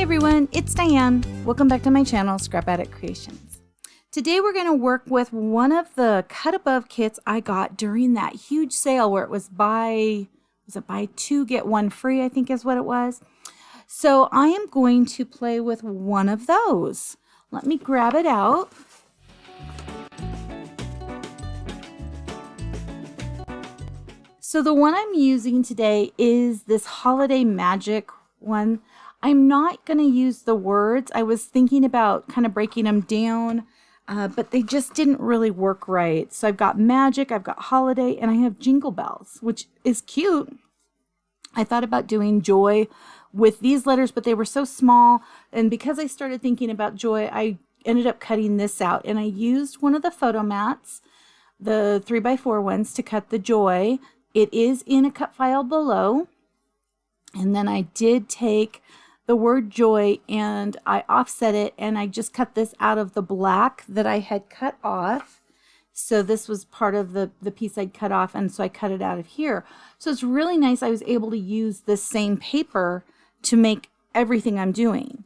everyone, it's Diane. Welcome back to my channel, Scrap Addict Creations. Today we're going to work with one of the cut above kits I got during that huge sale where it was buy two get one free, I think is what it was. So I am going to play with one of those. Let me grab it out. So the one I'm using today is this Holiday Magic one. I'm not going to use the words. I was thinking about kind of breaking them down, but they just didn't really work right. So I've got Magic, I've got Holiday, and I have Jingle Bells, which is cute. I thought about doing Joy with these letters, but they were so small. And because I started thinking about Joy, I ended up cutting this out. And I used one of the VersaMats, the 3x4 ones, to cut the Joy. It is in a cut file below. And then I did take the word Joy and I offset it, and I just cut this out of the black that I had cut off. So this was part of the piece I'd cut off, and so I cut it out of here. So it's really nice I was able to use the same paper to make everything I'm doing.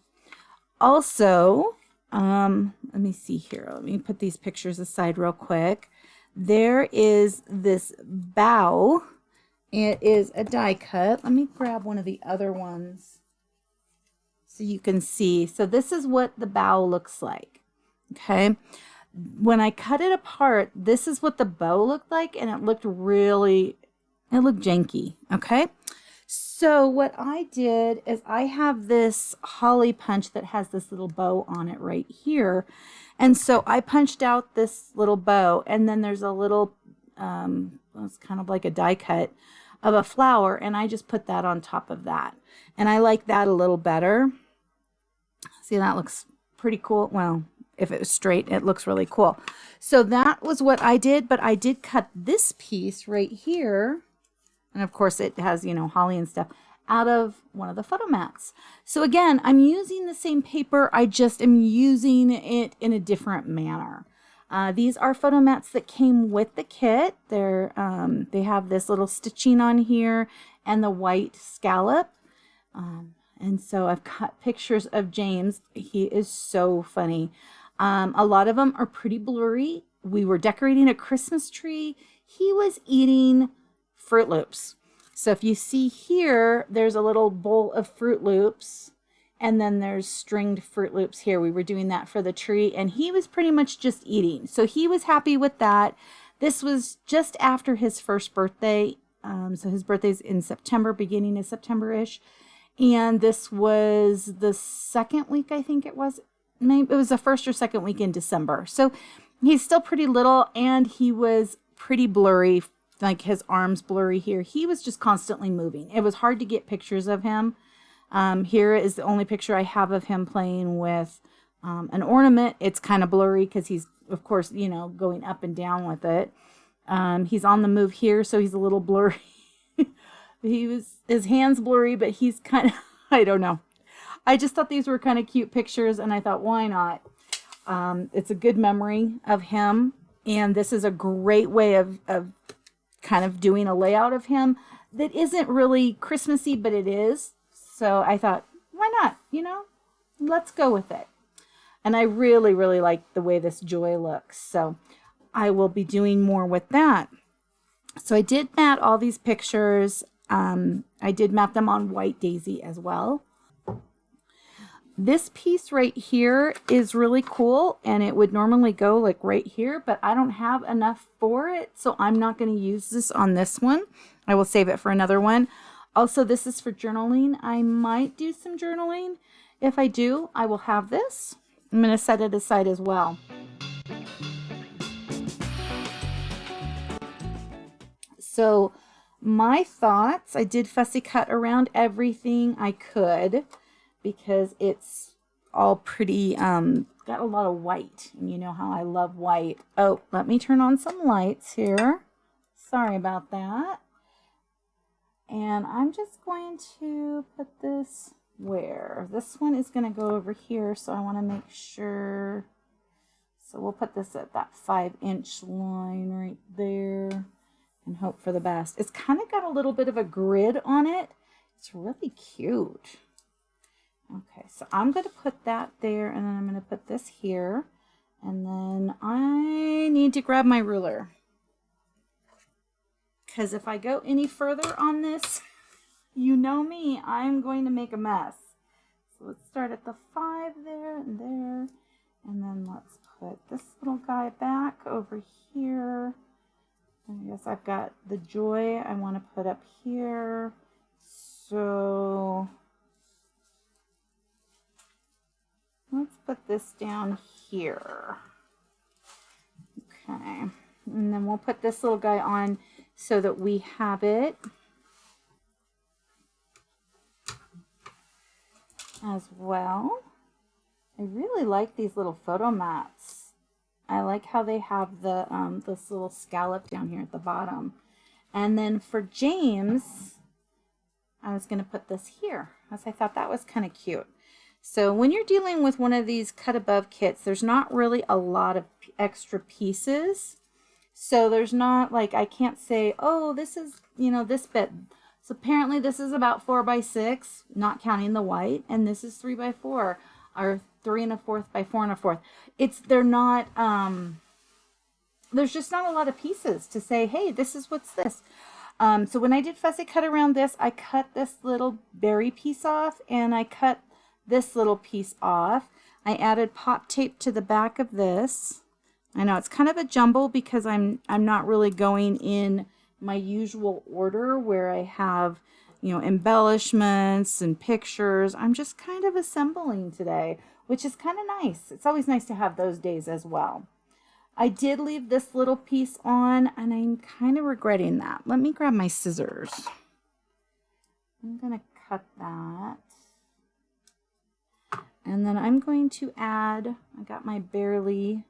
Also, let me see here. Let me put these pictures aside real quick. There is this bow. It is a die cut. Let me grab one of the other ones so you can see. So this is what the bow looks like. Okay. When I cut it apart, this is what the bow looked like, and it looked janky. Okay. So what I did is I have this holly punch that has this little bow on it right here. And so I punched out this little bow, and then there's a little, it's kind of like a die cut of a flower, and I just put that on top of that. And I like that a little better. See, that looks pretty cool. Well, if it was straight, it looks really cool. So that was what I did, but I did cut this piece right here. And of course it has, you know, holly and stuff out of one of the VersaMats. So again, I'm using the same paper. I just am using it in a different manner. These are VersaMats that came with the kit. They have this little stitching on here and the white scallop. And so I've got pictures of James. He is so funny. A lot of them are pretty blurry. We were decorating a Christmas tree. He was eating Fruit Loops. So if you see here, there's a little bowl of Fruit Loops, and then there's stringed Fruit Loops here. We were doing that for the tree, and he was pretty much just eating. So he was happy with that. This was just after his first birthday. So his birthday's in September, beginning of September-ish. And this was the second week, I think it was. Maybe it was the first or second week in December. So he's still pretty little, and he was pretty blurry, like his arms blurry here. He was just constantly moving. It was hard to get pictures of him. Here is the only picture I have of him playing with an ornament. It's kind of blurry because he's, of course, you know, going up and down with it. He's on the move here, so he's a little blurry. His hands blurry, but he's kind of, I don't know. I just thought these were kind of cute pictures, and I thought, why not? It's a good memory of him, and this is a great way of kind of doing a layout of him that isn't really Christmassy, but it is. So I thought, why not? You know, let's go with it. And I really, really like the way this Joy looks. So I will be doing more with that. So I did mat all these pictures. I did mat them on white daisy as well. This piece right here is really cool, and it would normally go like right here, but I don't have enough for it, so I'm not going to use this on this one. I will save it for another one. Also, this is for journaling. I might do some journaling. If I do, I will have this. I'm going to set it aside as well. So my thoughts, I did fussy cut around everything I could because it's all pretty, got a lot of white, and you know how I love white. Oh, let me turn on some lights here. Sorry about that. And I'm just going to put this where? This one is going to go over here, so I want to make sure. So we'll put this at that 5-inch line right there and hope for the best. It's kind of got a little bit of a grid on it. It's really cute. Okay, so I'm going to put that there, and then I'm going to put this here, and then I need to grab my ruler, because if I go any further on this, you know me, I'm going to make a mess. So let's start at the 5 there and there, and then let's put this little guy back over here. I guess I've got the joy I want to put up here. So let's put this down here. Okay, and then we'll put this little guy on so that we have it as well. I really like these little photo mats. I like how they have the this little scallop down here at the bottom. And then for James, I was going to put this here, as I thought that was kind of cute. So when you're dealing with one of these cut above kits, there's not really a lot of extra pieces. So there's not like, I can't say, oh, this is, you know, this bit. So apparently this is about 4 by 6, not counting the white, and this is 3 by 4, or 3 1/4 by 4 1/4. They're not, there's just not a lot of pieces to say, hey, this is what's this. So when I did fussy cut around this, I cut this little berry piece off, and I cut this little piece off. I added pop tape to the back of this. I know it's kind of a jumble because I'm not really going in my usual order where I have, you know, embellishments and pictures. I'm just kind of assembling today, which is kind of nice. It's always nice to have those days as well. I did leave this little piece on, and I'm kind of regretting that. Let me grab my scissors. I'm going to cut that. And then I'm going to add, I got my Barely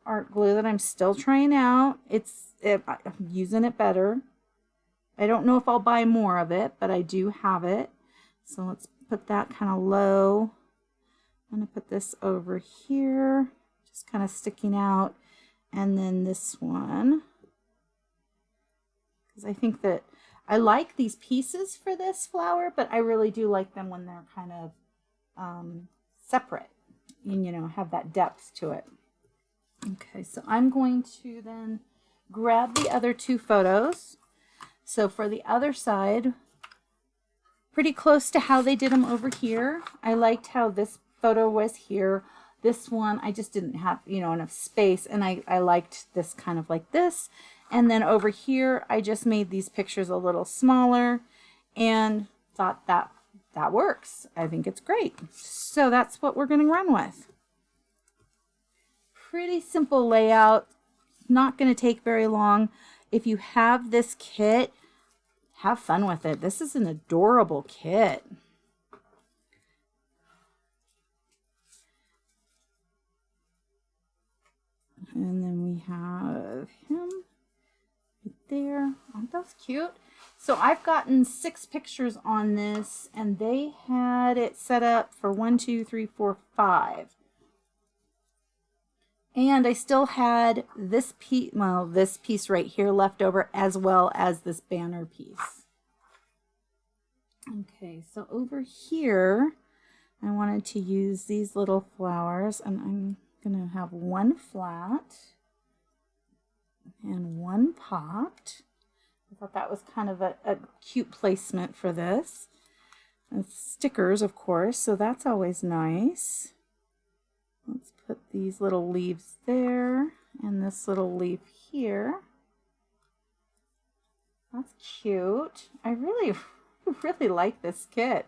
art glue that I'm still trying out. I'm using it better. I don't know if I'll buy more of it, but I do have it. So let's put that kind of low. I'm going to put this over here, just kind of sticking out. And then this one, because I think that I like these pieces for this flower, but I really do like them when they're kind of separate and, you know, have that depth to it. Okay, so I'm going to then grab the other 2 photos. So for the other side, pretty close to how they did them over here. I liked how this photo was here. This one, I just didn't have, you know, enough space, and I liked this kind of like this. And then over here, I just made these pictures a little smaller and thought that works. I think it's great. So that's what we're going to run with. Pretty simple layout, not going to take very long. If you have this kit, have fun with it. This is an adorable kit. And then we have him right there. Aren't those cute? So I've gotten 6 pictures on this, and they had it set up for 1, 2, 3, 4, 5. And I still had this piece, well, this piece right here left over, as well as this banner piece. Okay, so over here, I wanted to use these little flowers, and I'm going to have 1 flat and 1 popped. I thought that was kind of a cute placement for this. And stickers, of course, so that's always nice. Let's put these little leaves there and this little leaf here. That's cute. I really like this kit.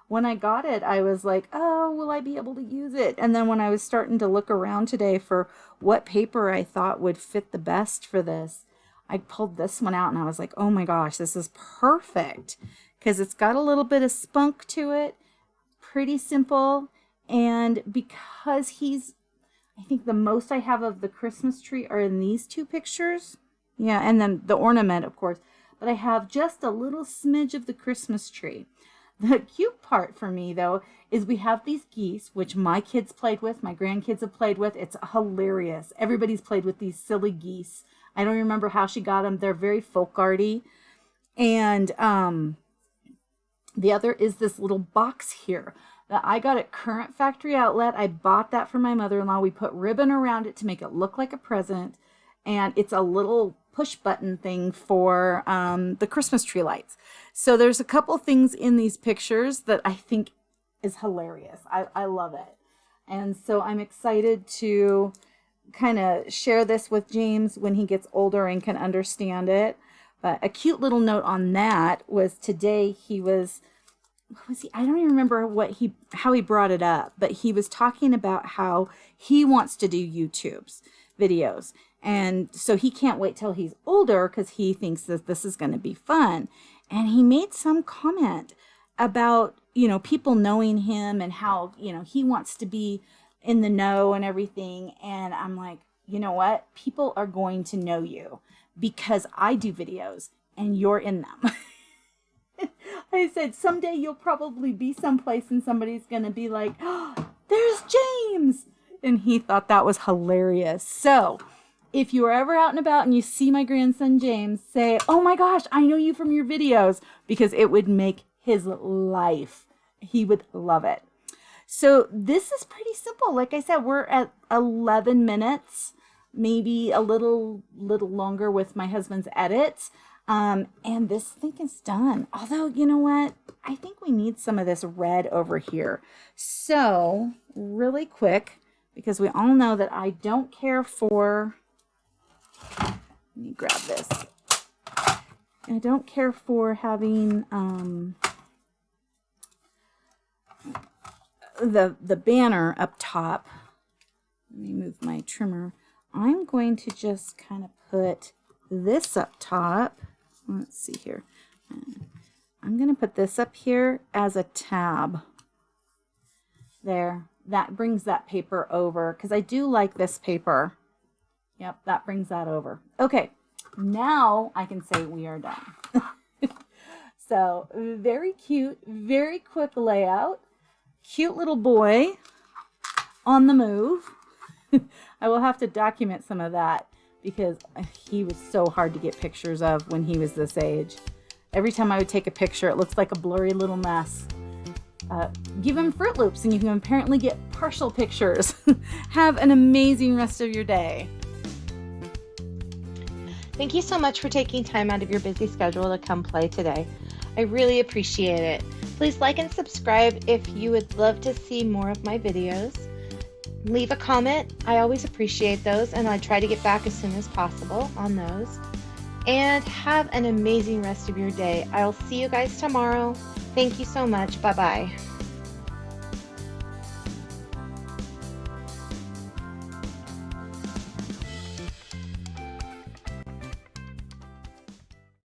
When I got it, I was like, oh, will I be able to use it? And then when I was starting to look around today for what paper I thought would fit the best for this, I pulled this one out and I was like, oh my gosh, this is perfect. Because it's got a little bit of spunk to it. Pretty simple. And because I think the most I have of the Christmas tree are in these 2 pictures. Yeah, and then the ornament, of course. But I have just a little smidge of the Christmas tree. The cute part for me, though, is we have these geese, which my kids played with, my grandkids have played with. It's hilarious. Everybody's played with these silly geese. I don't remember how she got them. They're very folk arty. And the other is this little box here that I got at Current Factory Outlet. I bought that for my mother-in-law. We put ribbon around it to make it look like a present. And it's a little push button thing for the Christmas tree lights. So there's a couple things in these pictures that I think is hilarious. I love it. And so I'm excited to kind of share this with James when he gets older and can understand it. But a cute little note on that was today what was he? I don't even remember how he brought it up, but he was talking about how he wants to do YouTube's videos. And so he can't wait till he's older because he thinks that this is going to be fun. And he made some comment about, people knowing him and how, he wants to be in the know and everything. And I'm like, you know what? People are going to know you because I do videos and you're in them. I said, someday you'll probably be someplace and somebody's going to be like, oh, there's James. And he thought that was hilarious. So if you are ever out and about and you see my grandson James, say, oh my gosh, I know you from your videos, because it would make his life. He would love it. So this is pretty simple. Like I said, we're at 11 minutes, maybe a little longer with my husband's edits. And this thing is done. Although, you know what? I think we need some of this red over here. So really quick, because we all know that I don't care for, let me grab this. I don't care for having the banner up top. Let me move my trimmer. I'm going to just kind of put this up top. Let's see here. I'm going to put this up here as a tab. There. That brings that paper over because I do like this paper. Yep, that brings that over. Okay, now I can say we are done. So very cute, very quick layout. Cute little boy on the move. I will have to document some of that because he was so hard to get pictures of when he was this age. Every time I would take a picture, it looks like a blurry little mess. Give him Fruit Loops and you can apparently get partial pictures. Have an amazing rest of your day. Thank you so much for taking time out of your busy schedule to come play today. I really appreciate it. Please like and subscribe if you would love to see more of my videos. Leave a comment. I always appreciate those, and I try to get back as soon as possible on those. And have an amazing rest of your day. I'll see you guys tomorrow. Thank you so much. Bye-bye.